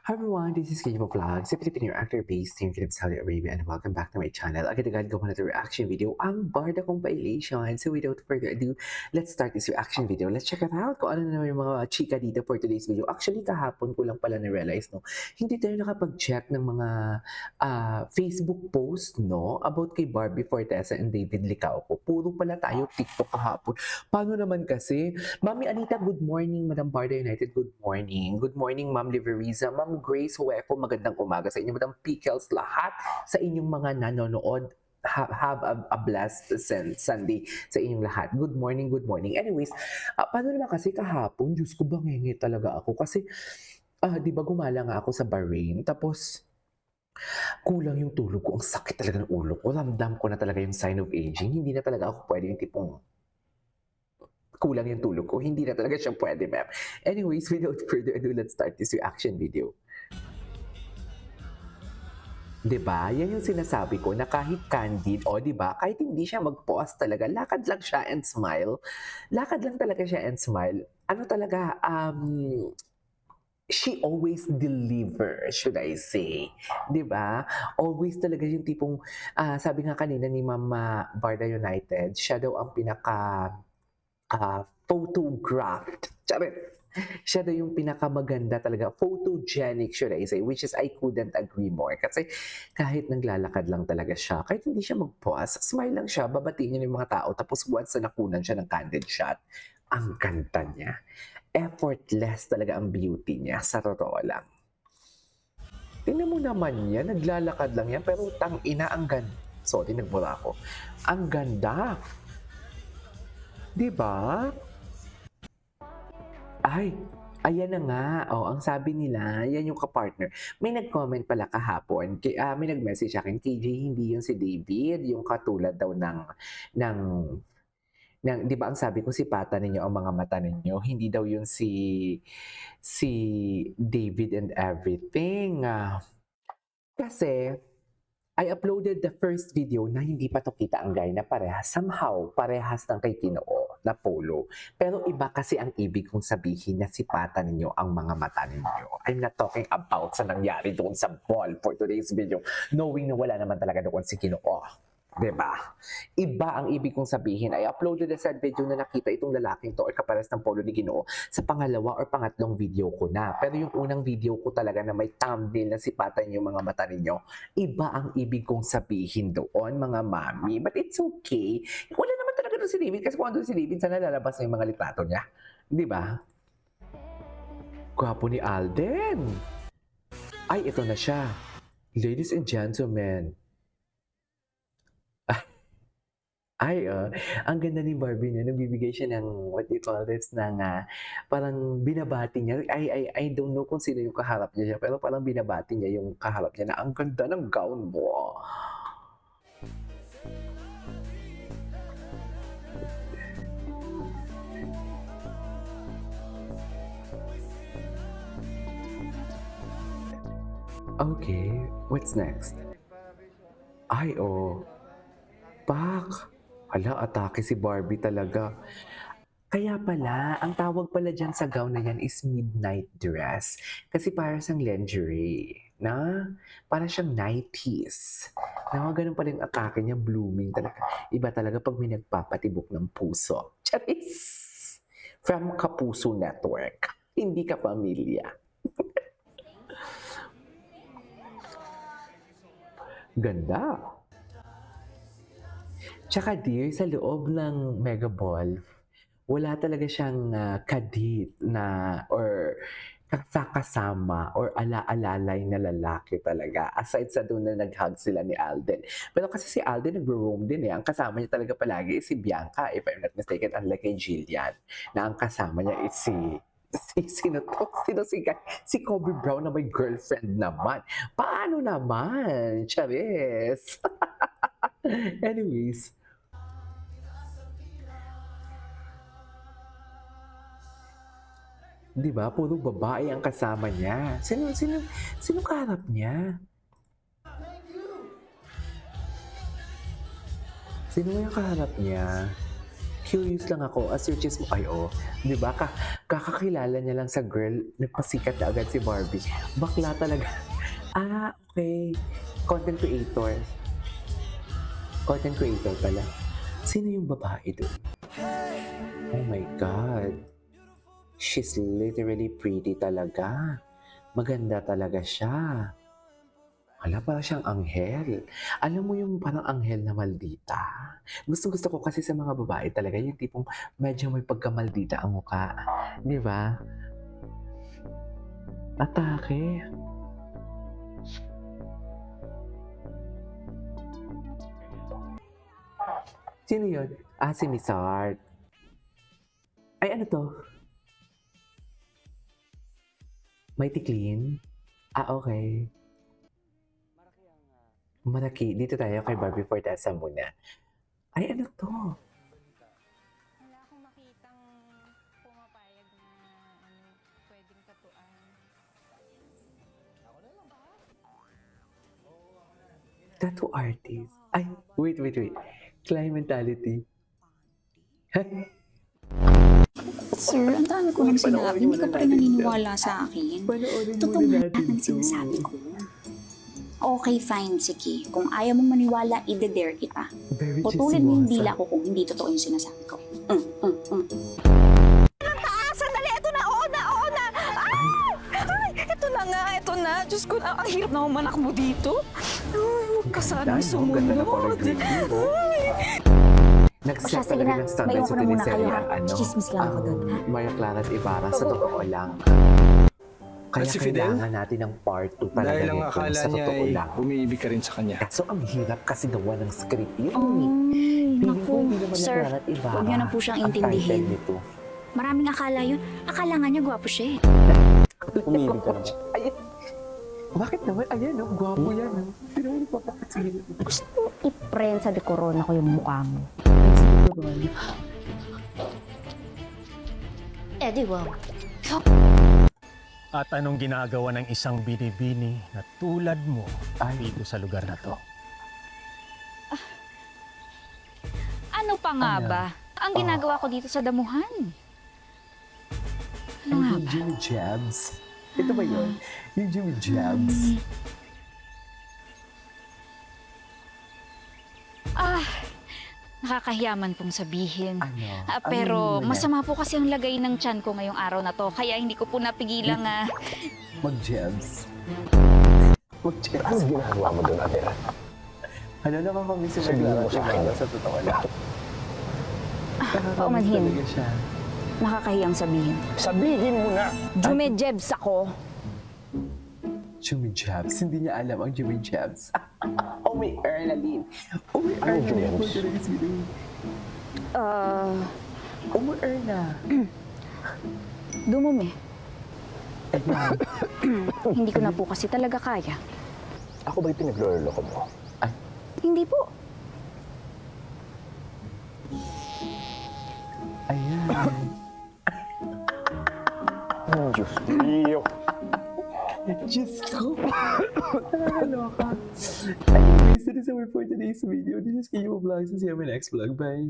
Hi everyone, this is Kimo Vlogs, a Filipino actor based here in Saudi Arabia, and welcome back to my channel. Agad-agad gawa na ito reaction video, ang Barda Kong Violation. So without further ado, let's start this reaction video. Let's check it out kung ano na yung mga chika dito for today's video. Actually, kahapon ko lang pala na-realize, no? Hindi tayo nakapag-check ng mga Facebook post, no? About kay Barbie Fortesa and David Licauco. Puro pala tayo TikTok kahapon. Paano naman kasi? Mami Anita, good morning. Madam Barda United, good morning. Good morning, Ma'am Liveriza. Ma'am Grace Hueco, magandang umaga sa inyo. Madam Pickles, lahat sa inyong mga nanonood. Have a blessed Sunday sa inyong lahat. Good morning, good morning. Anyways, paano naman kasi kahapon, Diyos ko, bangingi talaga ako. Kasi, di ba gumala nga ako sa Bahrain, tapos kulang yung tulog ko. Ang sakit talaga ng ulo ko. Ramdam ko na talaga yung sign of aging. Hindi na talaga ako pwede yung tipong kulang yung tulog ko. Hindi na talaga siya pwede, ma'am. Anyways, without further ado, let's start this reaction video. 'Di ba? Yan yung sinasabi ko na kahit candid, o 'di ba? Kahit hindi siya mag-pause talaga, lakad lang siya and smile. Lakad lang talaga siya and smile. Ano talaga, she always deliver, should I say. 'Di ba? Always talaga yung tipong, sabi nga kanina ni Mama Barda United, siya daw ang photographed. Charit! Siya daw yung pinakamaganda talaga, photogenic should I say, which is I couldn't agree more. Kasi kahit naglalakad lang talaga siya, kahit hindi siya mag-pause, smile lang siya, babatiin niya yung mga tao, tapos once na nakunan siya ng candid shot, ang ganda niya. Effortless talaga ang beauty niya, sa totoo lang. Tingnan mo naman yan, naglalakad lang yan, pero tang-ina ang ganda. Sorry, nagbura ako. Ang ganda. 'Di ba? Ay, ayan na nga. Oh, ang sabi nila, yan yung ka-partner. May nag-comment pala kahapon, may nag-message sa akin, KJ, hindi yun si David, yung katulad daw ng, 'di ba ang sabi ko, sipatan ninyo ang mga mata ninyo, hindi daw yun si David and everything. Kasi I uploaded the first video na hindi pa 'to kita ang guy na parehas. Somehow, parehas ng kay Kinoo na polo. Pero iba kasi ang ibig kong sabihin na sipatan ninyo ang mga mata ninyo. I'm not talking about sa nangyari doon sa ball for today's video, knowing na wala naman talaga doon si Kinoo. 'Di ba? Iba ang ibig kong sabihin. I uploaded the said video na nakita itong lalaking to or kapares ng polo ni Ginoo sa pangalawa or pangatlong video ko na. Pero yung unang video ko talaga na may thumbnail na sipatan yung mga mata ninyo, iba ang ibig kong sabihin doon, mga mami. But it's okay. Wala naman talaga doon si David kasi kung andun si David, sana lalabas na yung mga litrato niya. Di ba? Gwapo ni Alden. Ay, ito na siya. Ladies and gentlemen, ay, ang ganda ni Barbie niya, nagbibigay siya ng what do you call this, ng, parang binabati niya. I don't know kung sino yung kaharap niya, pero parang binabati niya yung kaharap niya na, "Ang ganda ng gown mo." Okay, what's next? Ay, oh, pak! Hala, atake si Barbie talaga. Kaya pala, ang tawag pala diyan sa gown na yan is midnight dress. Kasi para siyang lingerie, na? Para siyang 90s. Na ganun pala yung atake niya, blooming talaga. Iba talaga pag may nagpapatibok ng puso. Charis! From Kapuso Network. Hindi ka pamilya. Ganda. Tsaka dear, sa loob ng Mega Ball, wala talaga siyang, kadit na or kasama or ala-alalay na lalaki talaga, aside sa dun na nag-hug sila ni Alden. Pero kasi si Alden nagro-roam din, ang kasama niya talaga palagi is si Bianca, if I'm not mistaken, unlike kay Jillian, na ang kasama niya is sino 'to? Si Kobe Brown na may girlfriend naman. Paano naman? Charis! Anyways, 'di ba puro babae ang kasama niya. Sino kaharap niya? Sino yung kaharap niya? curious lang ako, as your chismo, ay oh, di ba? Kakakilala niya lang sa girl, nagpasikat na agad si Barbie. Bakla talaga. Ah, okay. Content creator. Content creator pala. Sino yung babae doon? Oh my God. She's literally pretty talaga. Maganda talaga siya. Wala, parang siyang anghel. Alam mo yung parang anghel na maldita? Gusto ko kasi sa mga babae talaga yung tipong medyo may pagkamaldita ang mukha. Di ba? Atake. Sino yun? Ah, si Miss Art. Ay, ano to? Mighty Clean? Ah, okay. Maraki. Dito tayo kay Barbie Fortesa muna. Ay, ano to? Wala akong makitang pumapayag na pwedeng tatuan. Tattoo artist. Ay, wait. Client mentality. Sir, ang dami ko nang sinabi, hindi ka pa rin naniniwala sa akin. Panoorin Totoo muna nga natin ang to. sinasabi ko. Okay, fine, sige. Kung ayaw mong maniwala, ide-dare kita. Very Putulin mo yung chismosa. dila ko kung hindi totoo yung sinasabi ko. Sandali! Ito na! Oo na! Ay! Ito na nga! Ito na! Diyos ko, ang hirap na umanak mo dito. Ay, huwag ka sanang Ganda na color sumunod. green mo. Nag-set Siya, sige talaga na. ng standard Mayon sa ko na muna teleserye kayo, ha? ang ano. Chismis lang ako ang dun, ha? Maria Clara at Ibarra sa Opo. totoo lang. Kaya At si Fidel? kailangan natin ng part 2 talaga Dahil ang nito akala sa niya totoo ay lang. umiibig ka rin sa kanya. So ang hirap kasi gawa ng script yun. Ay, Feeling ko naku, hindi naman sir. Clara at Ibarra Huwag niyo na po siyang ang title intindihin. nito. Maraming akala yun. Akala nga niya gwapo siya eh. Umiibig ka naman. Ayan. Bakit naman? Ayan, no? Gwapo yan, no? Pero ano pa pa? Sige. Gusto mo i-print sa dekorona ko yung mukha mo. Eh, di wow. At anong ginagawa ng isang binibini na tulad mo Ay. dito sa lugar na to? Ano pa nga Ano? ba? Ang ginagawa ko dito sa damuhan. Ano Ay, nga yung ba? Jimmy Jabs. Ito ba yun? Yung Jimmy Jabs. Nakakahiyaman pong sabihin. Ano? Pero Ano yun? masama po kasi ang lagay ng tiyan ko ngayong araw na to. Kaya hindi ko po napigilang Mag-Jabs. Mag-Jabs. Ano ginagawa mo doon, Adela? Ano nakakamiss yung Sabihin mo sa akin. sa totoo lang. Nakakamiss paumanhin. talaga siya. Nakakahiyang sabihin. Sabihin mo na! Jumejebs ako. Jimmy Jabs. Hindi niya alam ang Jimmy Jabs. Oh, may Ernaline. Oh, may Ano Ernaline. Jabs? Oh, may Erna. Dumumi. Ayan. Hindi ko na po kasi talaga kaya. Ako ba'y pinagloloko mo? Hindi po. Ayan. Diyos Dio! Diyos ko. Nakakaloka. Anyways, that is our for today's video. This is Kiyo Vlogs. See you in my next vlog. Bye.